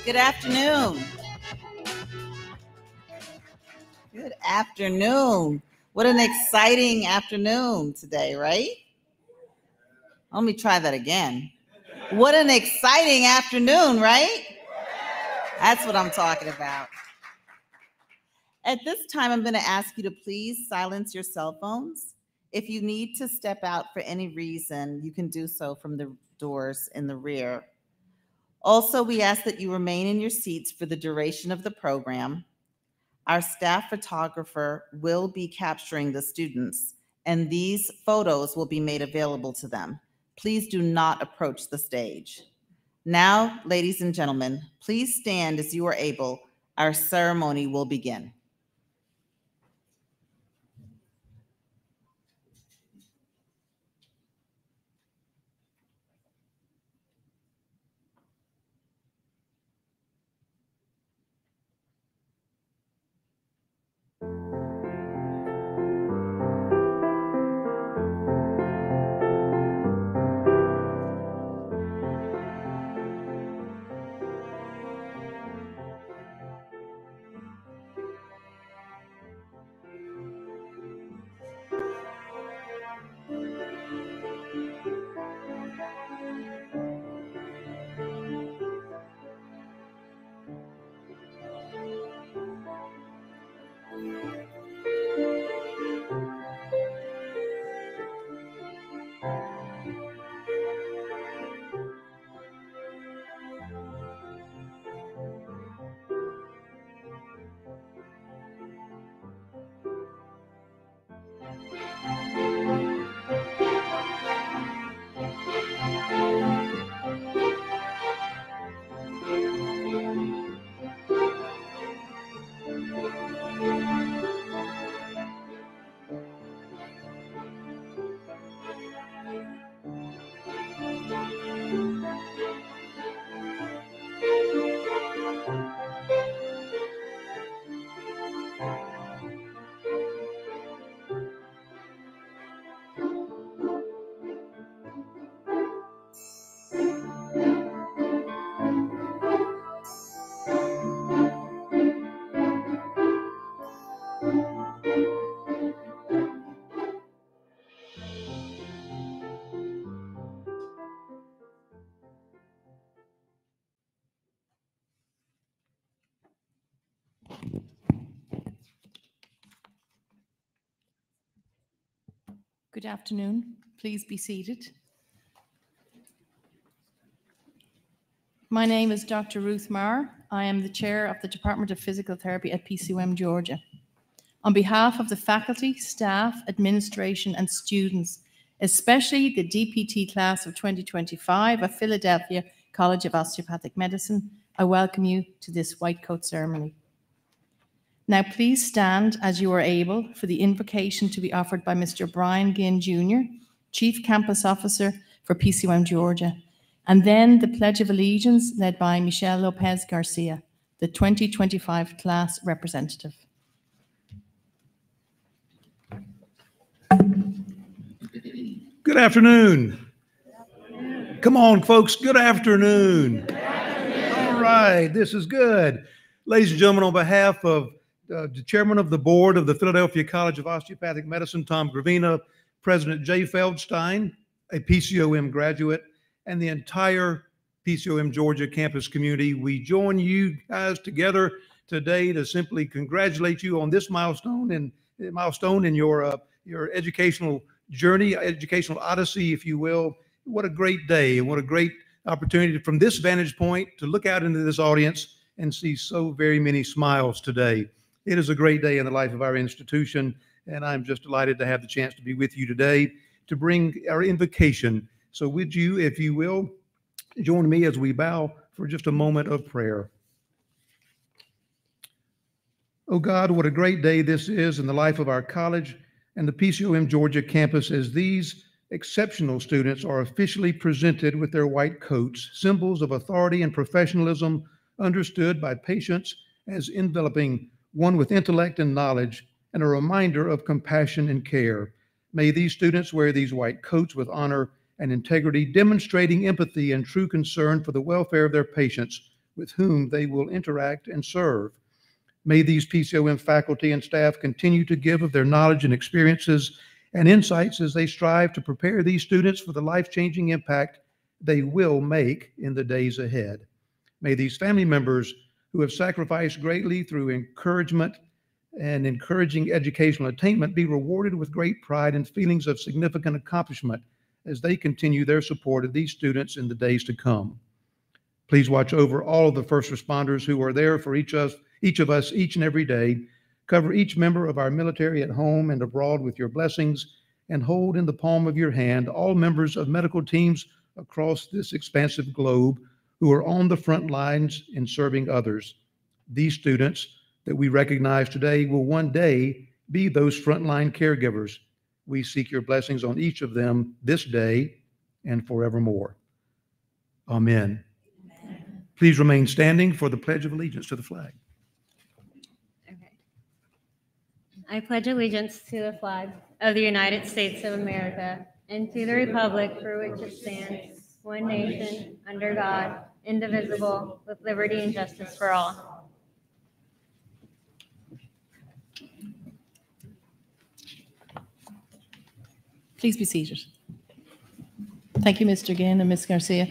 Good afternoon. Good afternoon. What an exciting afternoon today, right? Let me try that again. What an exciting afternoon, right? That's what I'm talking about. At this time, I'm going to ask you to please silence your cell phones. If you need to step out for any reason, you can do so from the doors in the rear. Also, we ask that you remain in your seats for the duration of the program. Our staff photographer will be capturing the students, and these photos will be made available to them. Please do not approach the stage. Now, ladies and gentlemen, please stand as you are able. Our ceremony will begin. Good afternoon. Please be seated. My name is Dr. Ruth Marr. I am the chair of the Department of Physical Therapy at PCOM Georgia. On behalf of the faculty, staff, administration, and students, especially the DPT class of 2025 of Philadelphia College of Osteopathic Medicine, I welcome you to this white coat ceremony. Now please stand as you are able for the invocation to be offered by Mr. Brian Ginn Jr., Chief Campus Officer for PCOM Georgia, and then the Pledge of Allegiance led by Michelle Lopez Garcia, the 2025 class representative. Good afternoon. Come on, folks. Good afternoon. All right, this is good. Ladies and gentlemen, on behalf of the chairman of the board of the Philadelphia College of Osteopathic Medicine, Tom Gravina, President Jay Feldstein, a PCOM graduate, and the entire PCOM Georgia campus community, we join you guys together today to simply congratulate you on this milestone in your educational journey, educational odyssey, if you will. What a great day and what a great opportunity from this vantage point to look out into this audience and see so very many smiles today. It is a great day in the life of our institution, and I'm just delighted to have the chance to be with you today to bring our invocation. So would you, if you will, join me as we bow for just a moment of prayer. Oh God, what a great day this is in the life of our college and the PCOM Georgia campus as these exceptional students are officially presented with their white coats, symbols of authority and professionalism understood by patients as enveloping one with intellect and knowledge, and a reminder of compassion and care. May these students wear these white coats with honor and integrity, demonstrating empathy and true concern for the welfare of their patients with whom they will interact and serve. May these PCOM faculty and staff continue to give of their knowledge and experiences and insights as they strive to prepare these students for the life-changing impact they will make in the days ahead. May these family members who have sacrificed greatly through encouragement and encouraging educational attainment be rewarded with great pride and feelings of significant accomplishment as they continue their support of these students in the days to come. Please watch over all of the first responders who are there for each of us each and every day. Cover each member of our military at home and abroad with your blessings, and hold in the palm of your hand all members of medical teams across this expansive globe who are on the front lines in serving others. These students that we recognize today will one day be those frontline caregivers. We seek your blessings on each of them this day and forevermore. Amen. Amen. Please remain standing for the Pledge of Allegiance to the flag. Okay. I pledge allegiance to the flag of the United States of America and to the republic for which it stands, one nation, under God, indivisible, with liberty and justice for all. Please be seated. Thank you, Mr. Ginn and Ms. Garcia.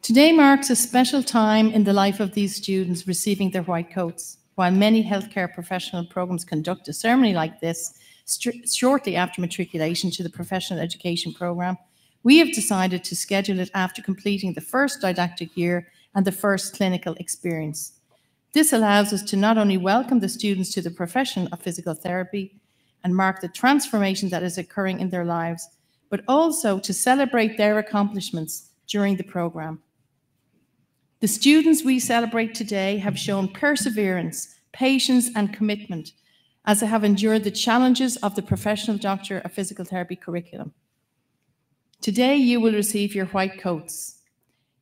Today marks a special time in the life of these students receiving their white coats. While many healthcare professional programs conduct a ceremony like this shortly after matriculation to the professional education program, we have decided to schedule it after completing the first didactic year and the first clinical experience. This allows us to not only welcome the students to the profession of physical therapy and mark the transformation that is occurring in their lives, but also to celebrate their accomplishments during the program. The students we celebrate today have shown perseverance, patience, and commitment as they have endured the challenges of the Professional Doctor of Physical Therapy curriculum. Today, you will receive your white coats.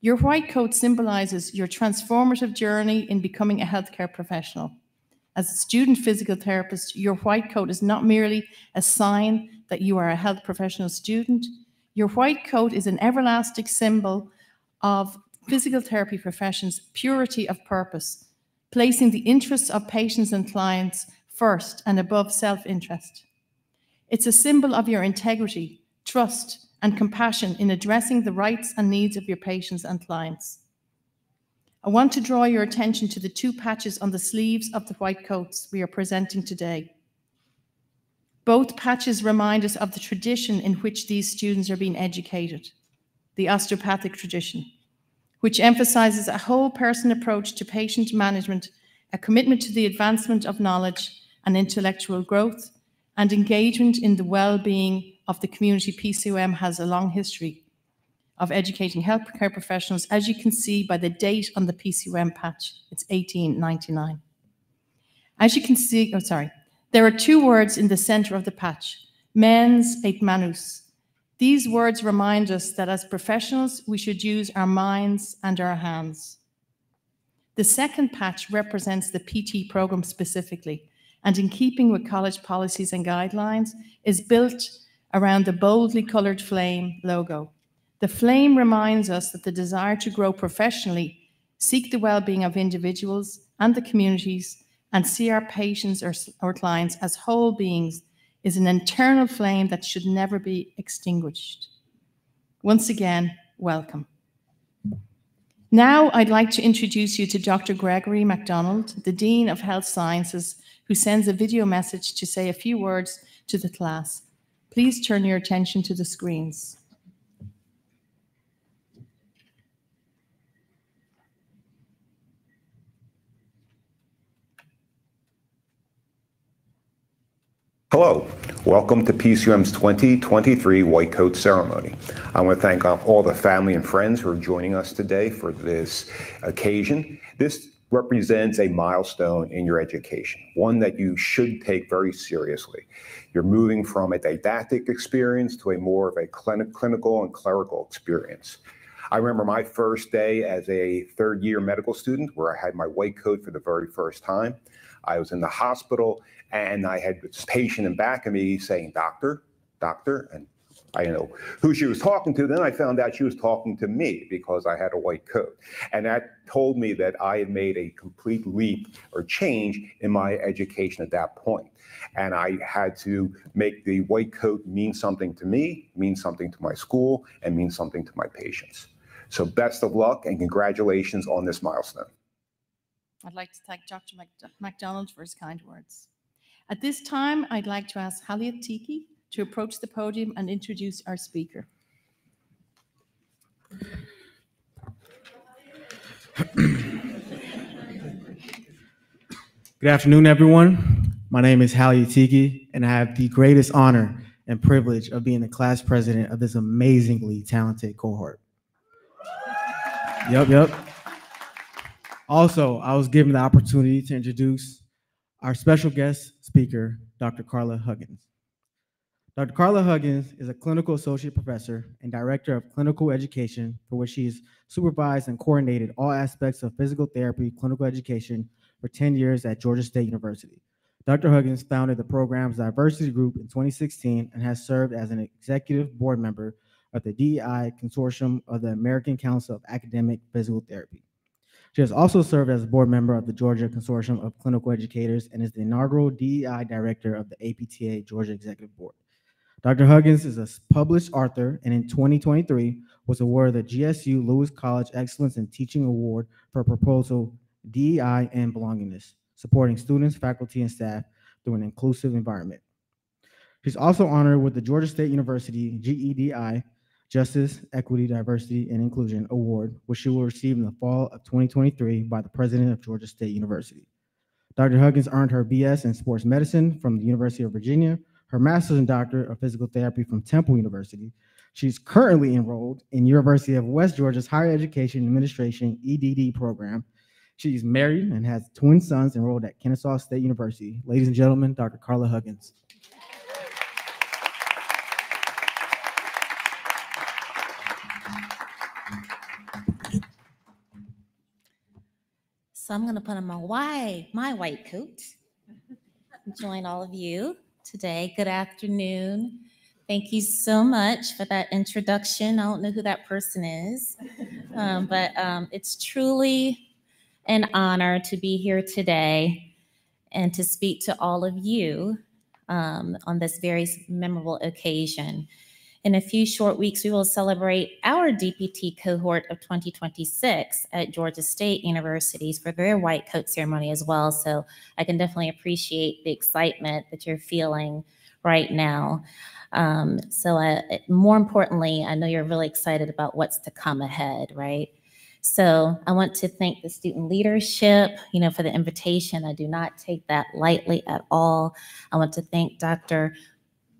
Your white coat symbolizes your transformative journey in becoming a healthcare professional. As a student physical therapist, your white coat is not merely a sign that you are a health professional student. Your white coat is an everlasting symbol of physical therapy profession's purity of purpose, placing the interests of patients and clients first and above self-interest. It's a symbol of your integrity, trust, and compassion in addressing the rights and needs of your patients and clients. I want to draw your attention to the two patches on the sleeves of the white coats we are presenting today. Both patches remind us of the tradition in which these students are being educated, the osteopathic tradition, which emphasizes a whole person approach to patient management, a commitment to the advancement of knowledge and intellectual growth, and engagement in the well-being of the community. PCOM has a long history of educating healthcare professionals, as you can see by the date on the PCOM patch. It's 1899. As you can see, there are two words in the center of the patch, mens et manus. These words remind us that as professionals, we should use our minds and our hands. The second patch represents the PT program specifically, and in keeping with college policies and guidelines, is built around the boldly colored flame logo. The flame reminds us that the desire to grow professionally, seek the well-being of individuals and the communities, and see our patients or clients as whole beings is an internal flame that should never be extinguished. Once again, welcome. Now I'd like to introduce you to Dr. Gregory MacDonald, the Dean of Health Sciences, who sends a video message to say a few words to the class. Please turn your attention to the screens. Hello, welcome to PCOM's 2023 White Coat Ceremony. I want to thank all the family and friends who are joining us today for this occasion. This represents a milestone in your education, one that you should take very seriously. You're moving from a didactic experience to a more of a clinical and clerical experience. I remember my first day as a third-year medical student where I had my white coat for the very first time. I was in the hospital and I had this patient in back of me saying, "Doctor, doctor," and I didn't know who she was talking to. Then I found out she was talking to me because I had a white coat. And that told me that I had made a complete leap or change in my education at that point. And I had to make the white coat mean something to me, mean something to my school, and mean something to my patients. So best of luck and congratulations on this milestone. I'd like to thank Dr. MacDonald for his kind words. At this time, I'd like to ask Haliat Tiki to approach the podium and introduce our speaker. Good afternoon, everyone. My name is Haliat Tiki, and I have the greatest honor and privilege of being the class president of this amazingly talented cohort. Yep. Also, I was given the opportunity to introduce our special guest speaker, Dr. Carla Huggins. Dr. Carla Huggins is a clinical associate professor and director of clinical education, for which she has supervised and coordinated all aspects of physical therapy clinical education for 10 years at Georgia State University. Dr. Huggins founded the program's diversity group in 2016 and has served as an executive board member of the DEI Consortium of the American Council of Academic Physical Therapy. She has also served as a board member of the Georgia Consortium of Clinical Educators and is the inaugural DEI director of the APTA Georgia Executive Board. Dr. Huggins is a published author and in 2023 was awarded the GSU Lewis College Excellence in Teaching Award for a proposal DEI and Belongingness, supporting students, faculty, and staff through an inclusive environment. She's also honored with the Georgia State University GEDI Justice, Equity, Diversity, and Inclusion Award, which she will receive in the fall of 2023 by the president of Georgia State University. Dr. Huggins earned her BS in sports medicine from the University of Virginia, her master's and doctorate of physical therapy from Temple University. She's currently enrolled in University of West Georgia's Higher Education Administration EDD program. She's married and has twin sons enrolled at Kennesaw State University. Ladies and gentlemen, Dr. Carla Huggins. So I'm going to put on my white coat and join all of you today. Good afternoon. Thank you so much for that introduction. I don't know who that person is, but it's truly an honor to be here today and to speak to all of you on this very memorable occasion. In a few short weeks, we will celebrate our DPT cohort of 2026 at Georgia State University for their white coat ceremony as well. So I can definitely appreciate the excitement that you're feeling right now. More importantly, I know you're really excited about what's to come ahead, right? So I want to thank the student leadership, for the invitation. I do not take that lightly at all. I want to thank Dr.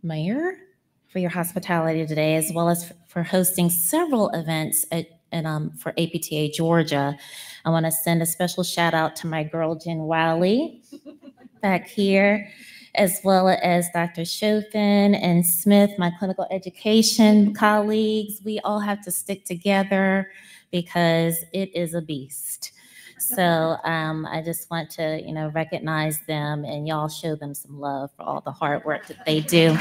Mayer for your hospitality today, as well as for hosting several events for APTA Georgia. I want to send a special shout out to my girl, Jen Wiley, back here, as well as Dr. Chopin and Smith, my clinical education colleagues. We all have to stick together because it is a beast. So I just want to, recognize them, and y'all show them some love for all the hard work that they do.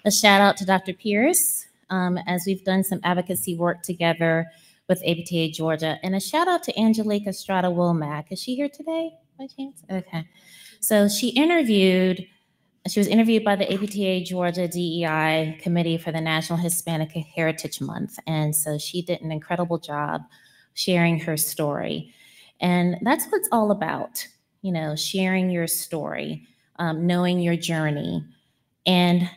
A shout out to Dr. Pierce, as we've done some advocacy work together with APTA Georgia, and a shout out to Angelica Strada-Womack. Is she here today by chance? Okay. So she was interviewed by the APTA Georgia DEI Committee for the National Hispanic Heritage Month. And so she did an incredible job sharing her story. And that's what it's all about, sharing your story, knowing your journey. And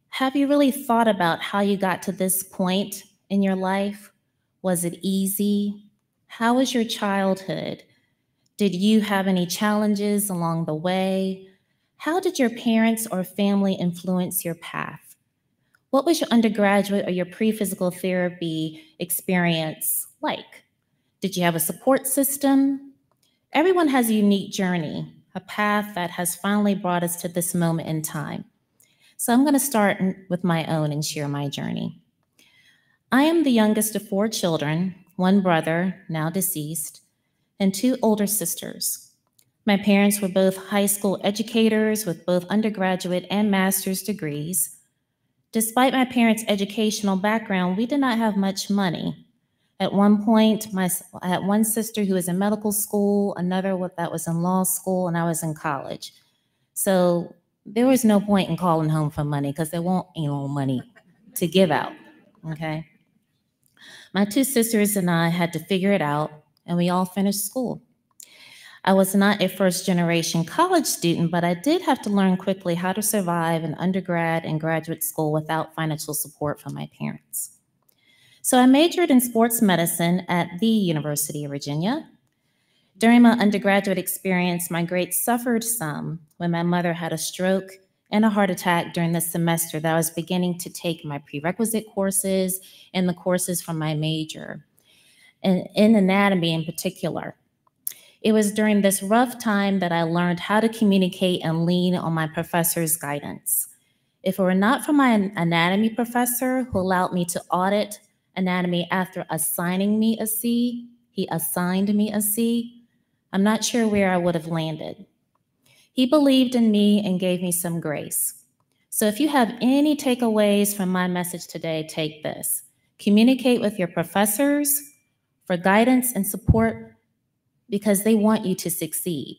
have you really thought about how you got to this point in your life? Was it easy? How was your childhood? Did you have any challenges along the way? How did your parents or family influence your path? What was your undergraduate or your pre-physical therapy experience like? Did you have a support system? Everyone has a unique journey, a path that has finally brought us to this moment in time. So I'm going to start with my own and share my journey. I am the youngest of 4 children, 1 brother, now deceased, and 2 older sisters. My parents were both high school educators with both undergraduate and master's degrees. Despite my parents' educational background, we did not have much money. At one point, I had one sister who was in medical school, another that was in law school, and I was in college. So there was no point in calling home for money because there won't be no money to give out, okay? My 2 sisters and I had to figure it out, and we all finished school. I was not a first-generation college student, but I did have to learn quickly how to survive in undergrad and graduate school without financial support from my parents. So I majored in sports medicine at the University of Virginia. During my undergraduate experience, my grades suffered some when my mother had a stroke and a heart attack during the semester that I was beginning to take my prerequisite courses and the courses from my major, and in anatomy in particular. It was during this rough time that I learned how to communicate and lean on my professor's guidance. If it were not for my anatomy professor who allowed me to audit anatomy after assigning me a C, he assigned me a C, I'm not sure where I would have landed. He believed in me and gave me some grace. So if you have any takeaways from my message today, take this. Communicate with your professors for guidance and support because they want you to succeed.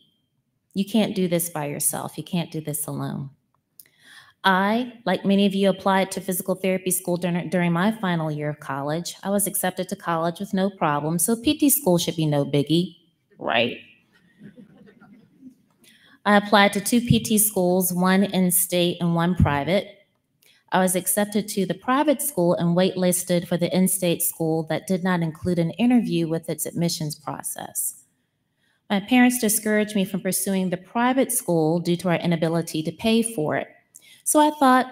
You can't do this by yourself. You can't do this alone. I, like many of you, applied to physical therapy school during my final year of college. I was accepted to college with no problem, so PT school should be no biggie, right? I applied to 2 PT schools, 1 in-state and 1 private. I was accepted to the private school and waitlisted for the in-state school that did not include an interview with its admissions process. My parents discouraged me from pursuing the private school due to our inability to pay for it. So I thought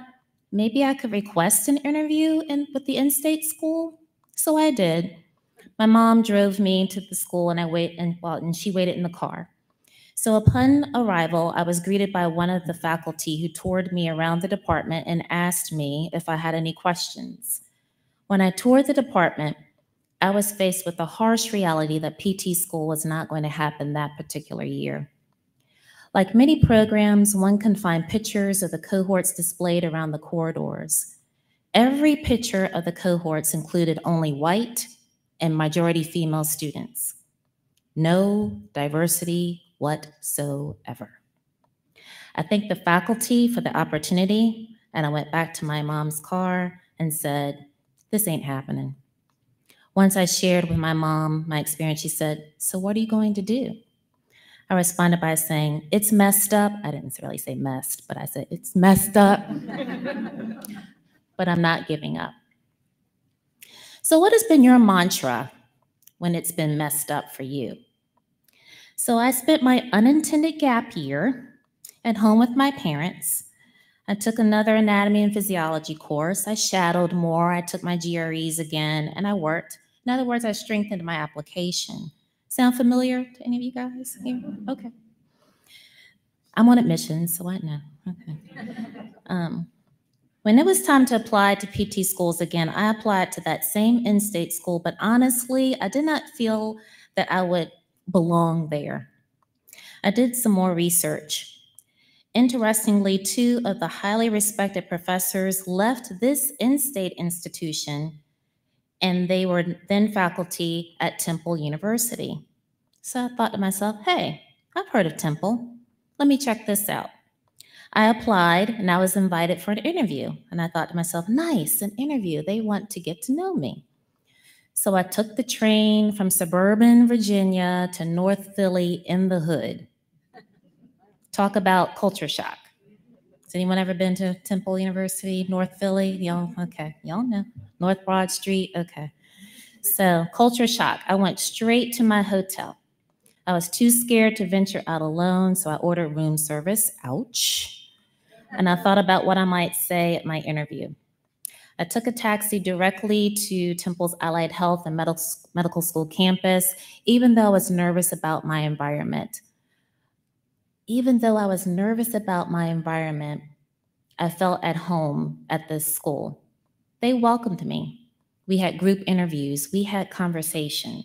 maybe I could request an interview with the in-state school. So I did. My mom drove me to the school and she waited in the car. So upon arrival, I was greeted by one of the faculty who toured me around the department and asked me if I had any questions. When I toured the department, I was faced with the harsh reality that PT school was not going to happen that particular year. Like many programs, one can find pictures of the cohorts displayed around the corridors. Every picture of the cohorts included only white and majority female students. No diversity whatsoever. I thanked the faculty for the opportunity, and I went back to my mom's car and said, "This ain't happening." Once I shared with my mom my experience, she said, "So what are you going to do?" I responded by saying, "It's messed up." I didn't really say messed, but I said, "It's messed up." But I'm not giving up. So what has been your mantra when it's been messed up for you? So I spent my unintended gap year at home with my parents. I took another anatomy and physiology course. I shadowed more. I took my GREs again, and I worked. In other words, I strengthened my application. Sound familiar to any of you guys here? Okay. I'm on admissions, so I know. Okay. When it was time to apply to PT schools again, I applied to that same in-state school, but honestly, I did not feel that I would belong there. I did some more research. Interestingly, 2 of the highly respected professors left this in-state institution, and they were then faculty at Temple University. So I thought to myself, hey, I've heard of Temple. Let me check this out. I applied and I was invited for an interview. And I thought to myself, nice, an interview. They want to get to know me. So I took the train from suburban Virginia to North Philly in the hood. Talk about culture shock. Has anyone ever been to Temple University, North Philly? Y'all, okay, y'all know. North Broad Street, okay. So culture shock. I went straight to my hotel. I was too scared to venture out alone, so I ordered room service. Ouch. And I thought about what I might say at my interview. I took a taxi directly to Temple's Allied Health and Medical School campus, even though I was nervous about my environment. Even though I was nervous about my environment, I felt at home at this school. They welcomed me. We had group interviews. We had conversation.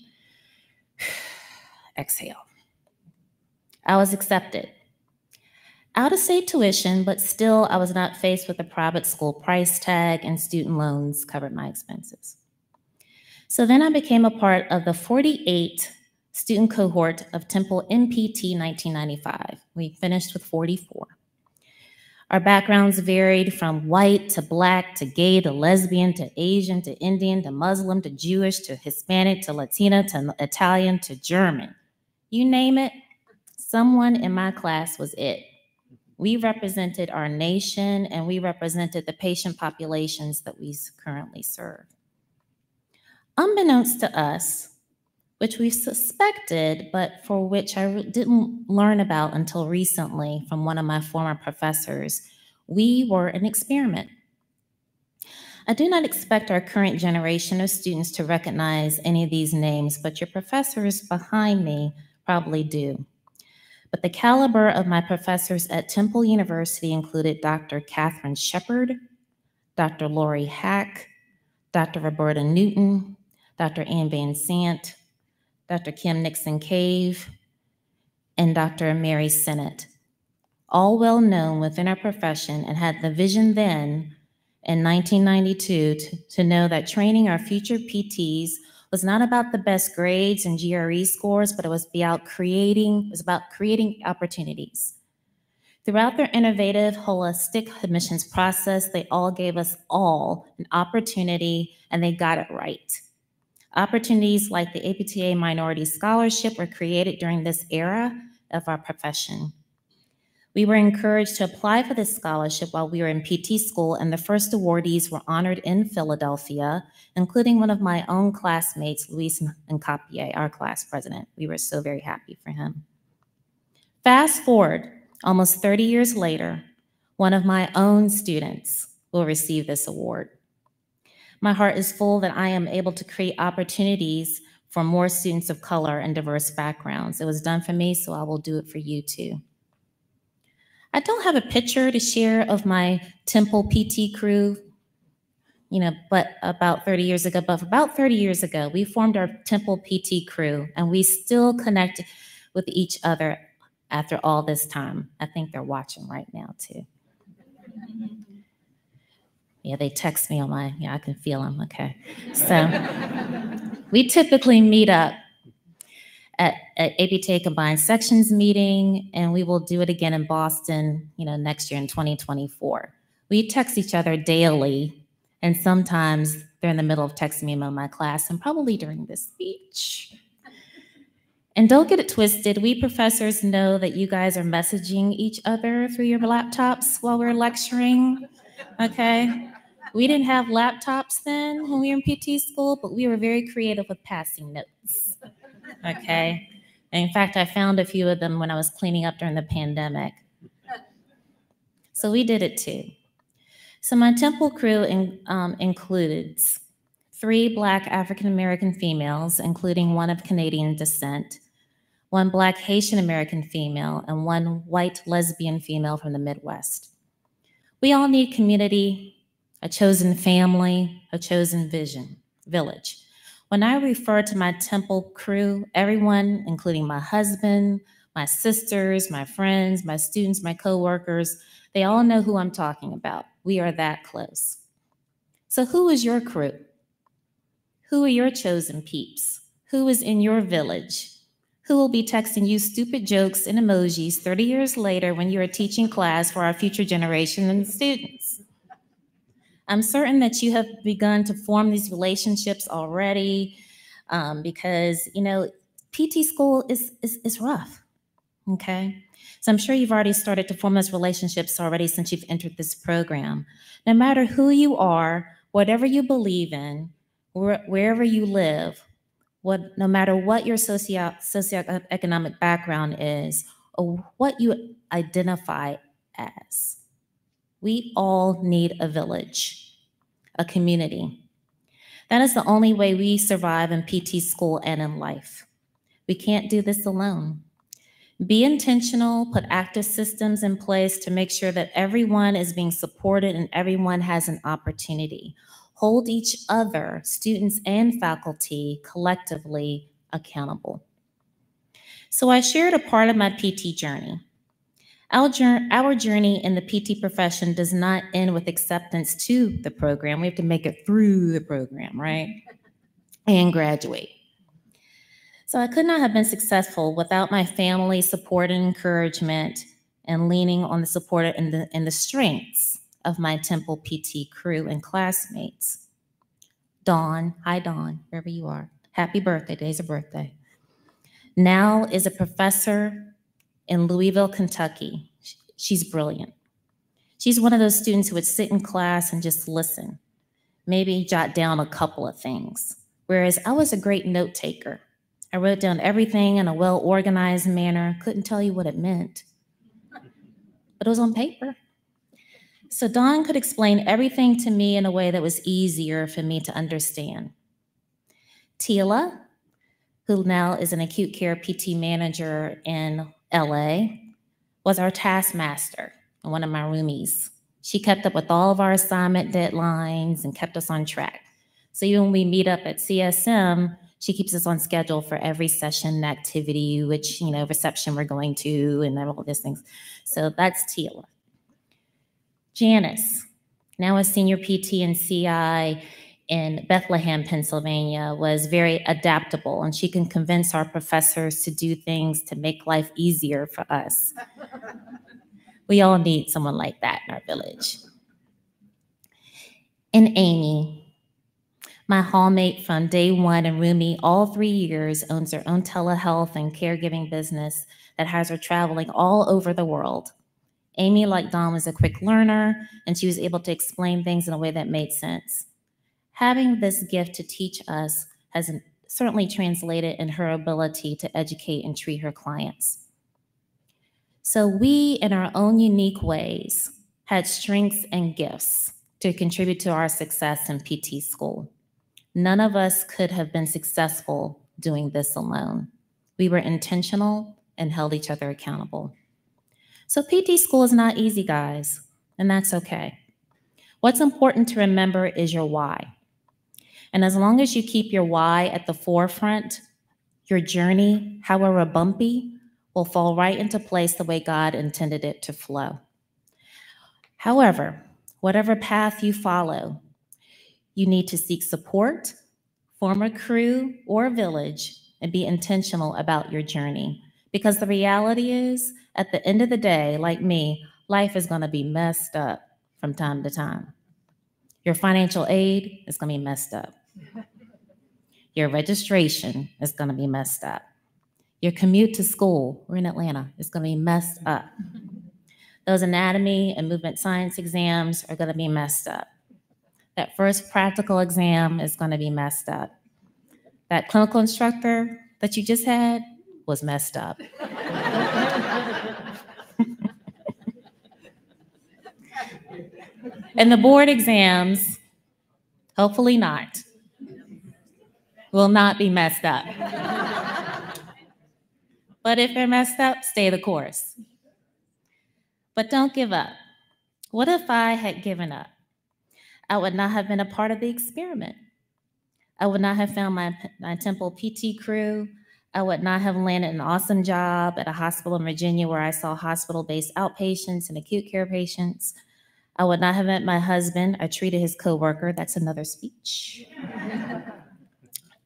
Exhale. I was accepted. Out-of-state tuition, but still I was not faced with a private school price tag, and student loans covered my expenses. So then I became a part of the 48 student cohort of Temple MPT 1995. We finished with 44. Our backgrounds varied from white to black to gay to lesbian to Asian to Indian to Muslim to Jewish to Hispanic to Latina to Italian to German. You name it, someone in my class was it. We represented our nation and we represented the patient populations that we currently serve. Unbeknownst to us, which we suspected, but for which I didn't learn about until recently from one of my former professors, we were an experiment. I do not expect our current generation of students to recognize any of these names, but your professors behind me probably do. But the caliber of my professors at Temple University included Dr. Catherine Shepard, Dr. Lori Hack, Dr. Roberta Newton, Dr. Ann Van Sant, Dr. Kim Nixon Cave, and Dr. Mary Sennett, all well known within our profession and had the vision then in 1992 to know that training our future PTs was not about the best grades and GRE scores, but it was about creating opportunities. Throughout their innovative, holistic admissions process, they all gave us all an opportunity, and they got it right. Opportunities like the APTA Minority Scholarship were created during this era of our profession. We were encouraged to apply for this scholarship while we were in PT school, and the first awardees were honored in Philadelphia, including one of my own classmates, Luis Nkapié, our class president. We were so very happy for him. Fast forward, almost 30 years later, one of my own students will receive this award. My heart is full that I am able to create opportunities for more students of color and diverse backgrounds. It was done for me, so I will do it for you too. I don't have a picture to share of my Temple PT crew, but about 30 years ago, we formed our Temple PT crew, and we still connect with each other after all this time. I think they're watching right now too. Yeah, they text me on I can feel them, okay. So we typically meet up at APTA Combined Sections meeting, and we will do it again in Boston, next year in 2024. We text each other daily, and sometimes they're in the middle of texting me about my class, and probably during this speech. And don't get it twisted. We professors know that you guys are messaging each other through your laptops while we're lecturing, okay? We didn't have laptops then when we were in PT school, but we were very creative with passing notes, okay? And in fact, I found a few of them when I was cleaning up during the pandemic. So we did it too. So my temple crew includes 3 Black African-American females, including one of Canadian descent, 1 Black Haitian-American female, and 1 white lesbian female from the Midwest. We all need community, a chosen family, a chosen village. When I refer to my temple crew, everyone, including my husband, my sisters, my friends, my students, my coworkers, they all know who I'm talking about. We are that close. So who is your crew? Who are your chosen peeps? Who is in your village? Who will be texting you stupid jokes and emojis 30 years later when you are teaching class for our future generation and students? I'm certain that you have begun to form these relationships already because, you know, PT school is rough, okay? So I'm sure you've already started to form those relationships already since you've entered this program. No matter who you are, whatever you believe in, wherever you live, no matter what your socioeconomic background is, or what you identify as, we all need a village, a community. That is the only way we survive in PT school and in life. We can't do this alone. Be intentional, put active systems in place to make sure that everyone is being supported and everyone has an opportunity. Hold each other, students and faculty, collectively accountable. So I shared a part of my PT journey. Our journey in the PT profession does not end with acceptance to the program. We have to make it through the program, right? And graduate. So I could not have been successful without my family's support and encouragement and leaning on the support and the strengths of my Temple PT crew and classmates. Dawn, hi Dawn, wherever you are. Happy birthday, today's a birthday. Now is a professor in Louisville, Kentucky. She's brilliant. She's one of those students who would sit in class and just listen, maybe jot down a couple of things. Whereas I was a great note taker. I wrote down everything in a well-organized manner, couldn't tell you what it meant, but it was on paper. So Dawn could explain everything to me in a way that was easier for me to understand. Tila, who now is an acute care PT manager in LA, was our taskmaster and one of my roomies. She kept up with all of our assignment deadlines and kept us on track. So even when we meet up at CSM, she keeps us on schedule for every session and activity, which, you know, reception we're going to and all these things. So that's Tila. Janice, now a senior PT and CI in Bethlehem, Pennsylvania, was very adaptable, and she can convince our professors to do things to make life easier for us. We all need someone like that in our village. And Amy, my hallmate from day one and roomie all 3 years, owns her own telehealth and caregiving business that has her traveling all over the world. Amy, like Dawn, was a quick learner, and she was able to explain things in a way that made sense. Having this gift to teach us has certainly translated in her ability to educate and treat her clients. So we, in our own unique ways, had strengths and gifts to contribute to our success in PT school. None of us could have been successful doing this alone. We were intentional and held each other accountable. So PT school is not easy, guys, and that's okay. What's important to remember is your why. And as long as you keep your why at the forefront, your journey, however bumpy, will fall right into place the way God intended it to flow. However, whatever path you follow, you need to seek support, form a crew or a village, and be intentional about your journey. Because the reality is, at the end of the day, like me, life is going to be messed up from time to time. Your financial aid is going to be messed up. Your registration is going to be messed up. Your commute to school, we're in Atlanta, is going to be messed up. Those anatomy and movement science exams are going to be messed up. That first practical exam is going to be messed up. That clinical instructor that you just had was messed up. And the board exams, hopefully not, will not be messed up. But if they're messed up, stay the course. But don't give up. What if I had given up? I would not have been a part of the experiment. I would not have found my Temple PT crew. I would not have landed an awesome job at a hospital in Virginia where I saw hospital-based outpatients and acute care patients. I would not have met my husband. I treated his coworker. That's another speech.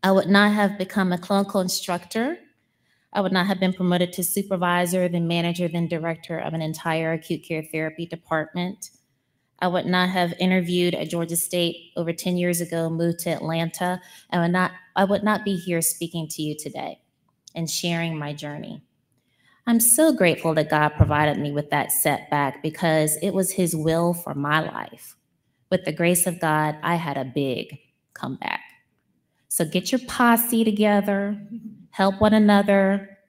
I would not have become a clinical instructor. I would not have been promoted to supervisor, then manager, then director of an entire acute care therapy department. I would not have interviewed at Georgia State over 10 years ago, moved to Atlanta. I would not be here speaking to you today and sharing my journey. I'm so grateful that God provided me with that setback because it was his will for my life. With the grace of God, I had a big comeback. So get your posse together, help one another,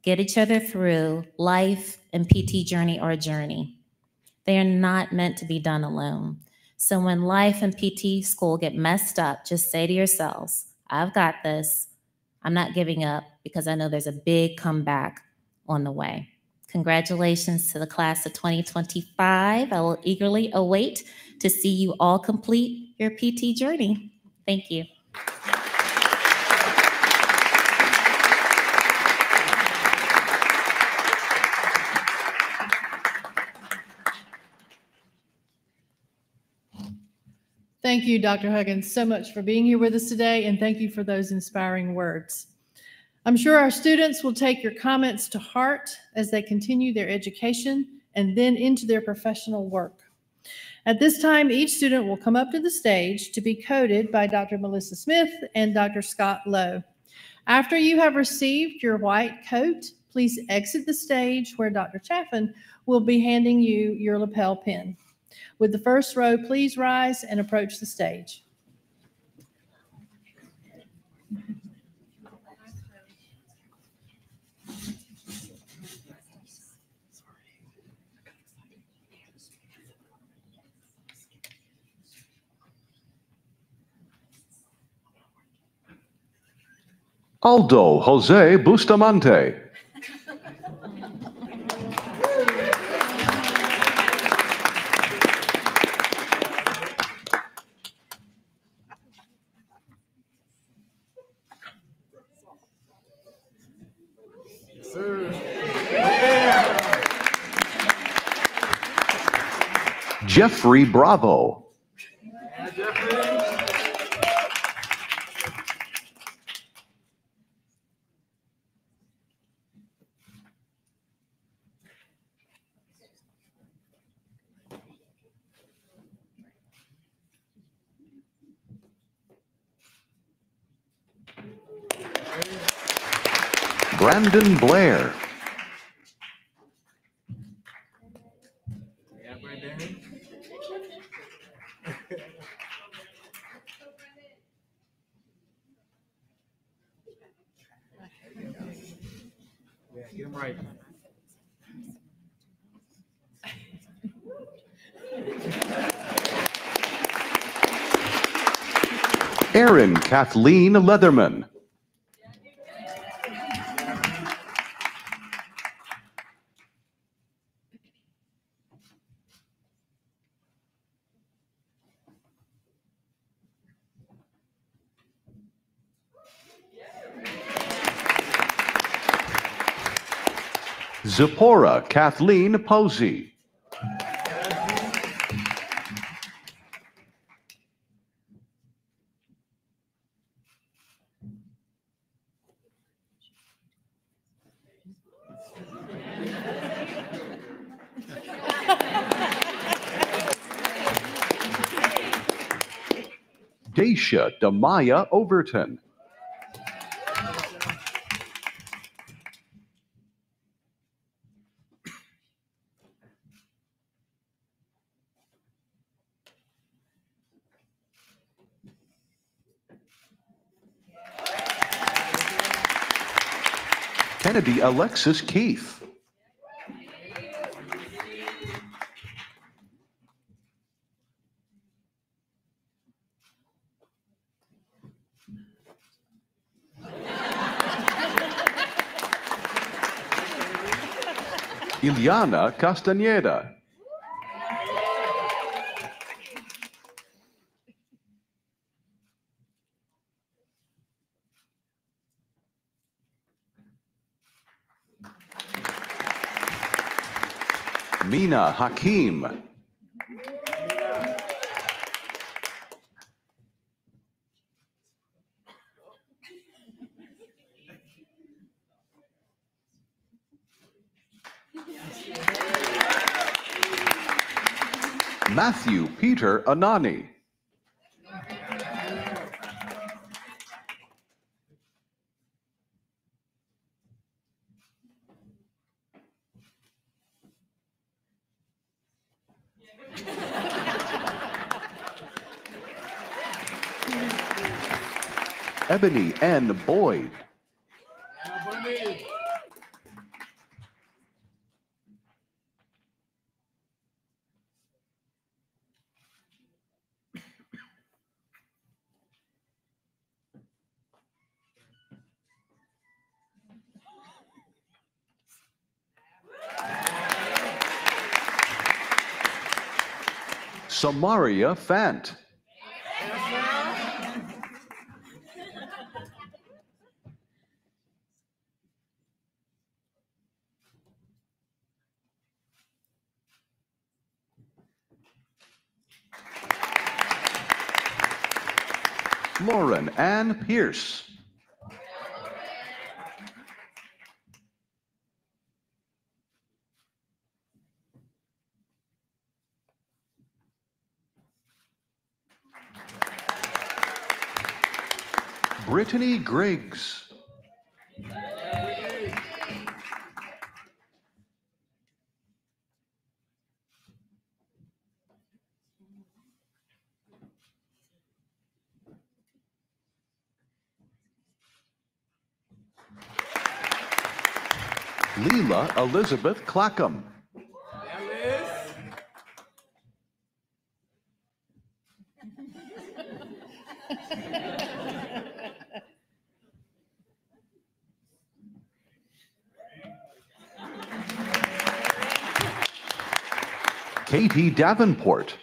get each other through. Life and PT journey are a journey. They are not meant to be done alone. So when life and PT school get messed up, just say to yourselves, I've got this. I'm not giving up because I know there's a big comeback on the way. Congratulations to the class of 2025. I will eagerly await to see you all complete your PT journey. Thank you. Thank you, Dr. Huggins, so much for being here with us today, and thank you for those inspiring words. I'm sure our students will take your comments to heart as they continue their education and then into their professional work. At this time, each student will come up to the stage to be coded by Dr. Melissa Smith and Dr. Scott Lowe. After you have received your white coat, please exit the stage where Dr. Chaffin will be handing you your lapel pin. With the first row, please rise and approach the stage. Aldo Jose Bustamante. Jeffrey Bravo. Brandon Blair. Get him right. Erin Kathleen Leatherman. Zipporah Kathleen Posey. Daisha Damaya Overton. Kennedy Alexis Keith. Ileana Castañeda. Mina Hakim. Matthew Peter Anani. Ebony N. Boyd. Samaria Fant. Lauren Ann Pierce. Brittany Griggs. Leela Elizabeth Clackham. Katie Davenport.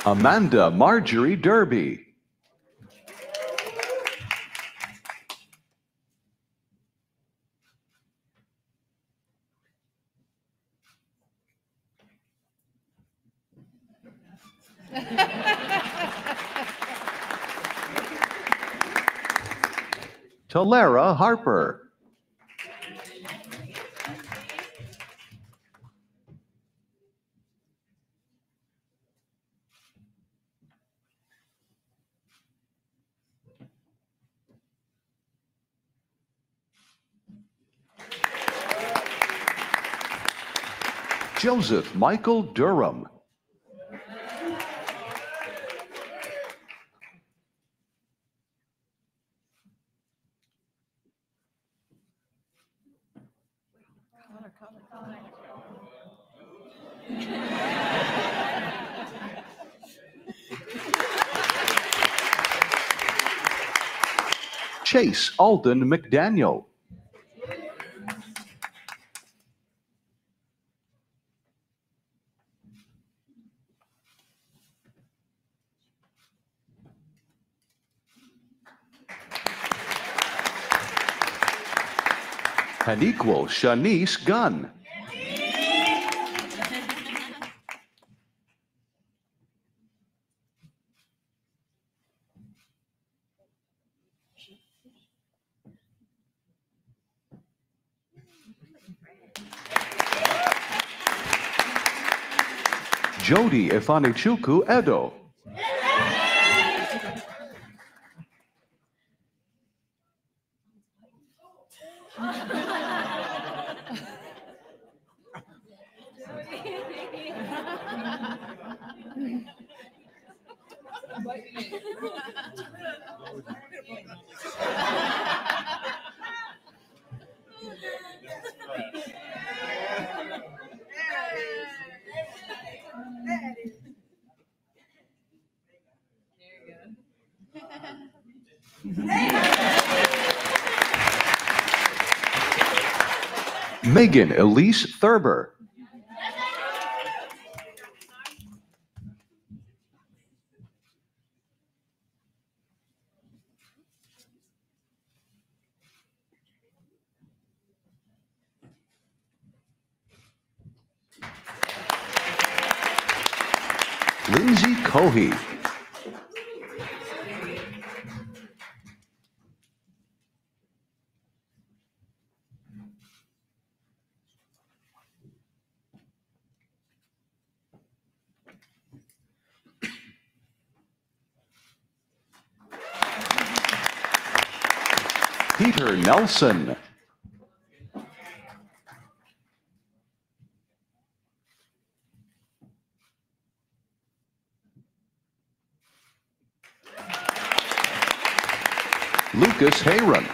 Amanda Marjorie Derby. Talara Harper. Joseph Michael Durham. Chase Alden McDaniel. And equal Shanice Gunn. Jody Ifanichuku Edo. Megan Elise Thurber. Lindsay Cohey. Peter Nelson. Lucas Hayron.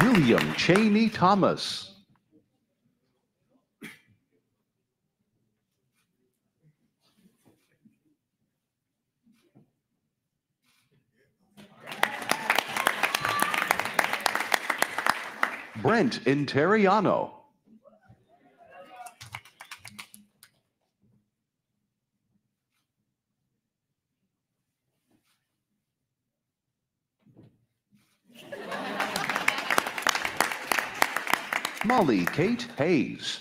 William Cheney Thomas. Brent Interiano. Molly Kate Hayes.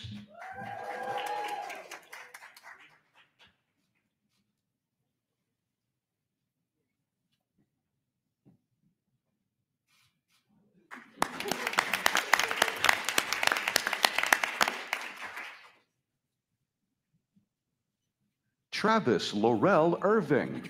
Travis Laurel Irving.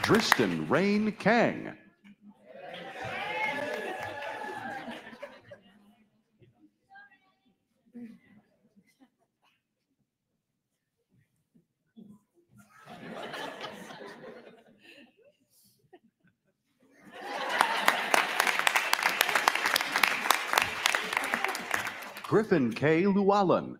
Dristan Rain Kang. Griffin K. Llewellyn.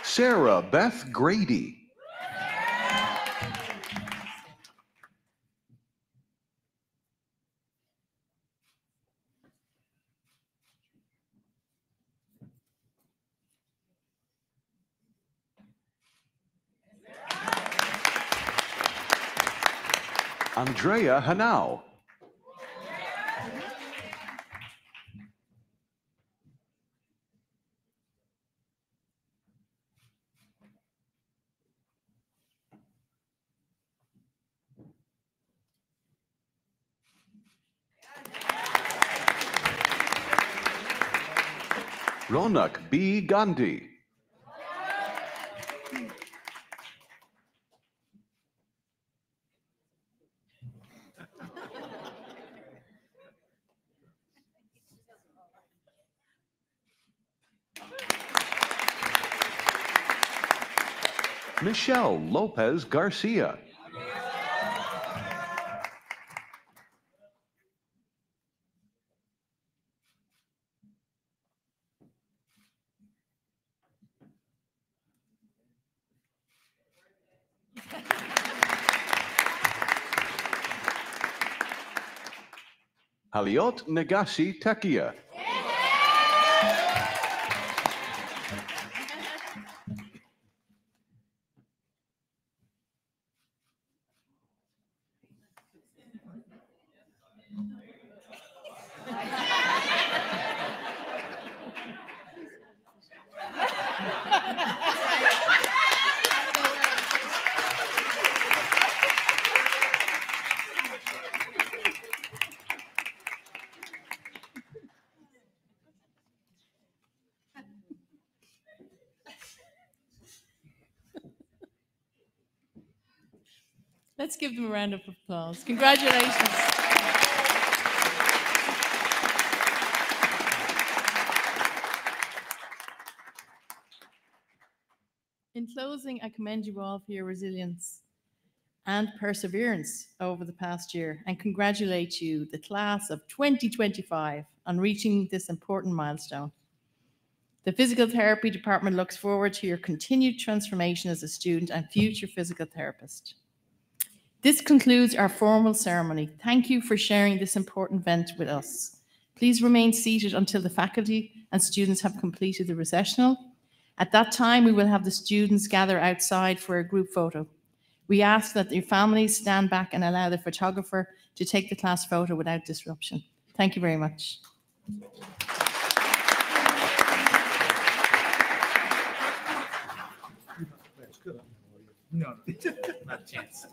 Sarah Beth Grady. Andrea Hanau. Ronak B. Gandhi. Michelle Lopez Garcia. Haliot Negasi Tekia. Let's give them a round of applause. Congratulations. In closing, I commend you all for your resilience and perseverance over the past year and congratulate you, the class of 2025, on reaching this important milestone. The physical therapy department looks forward to your continued transformation as a student and future physical therapist. This concludes our formal ceremony. Thank you for sharing this important event with us. Please remain seated until the faculty and students have completed the recessional. At that time, we will have the students gather outside for a group photo. We ask that your families stand back and allow the photographer to take the class photo without disruption. Thank you very much. No, not a chance.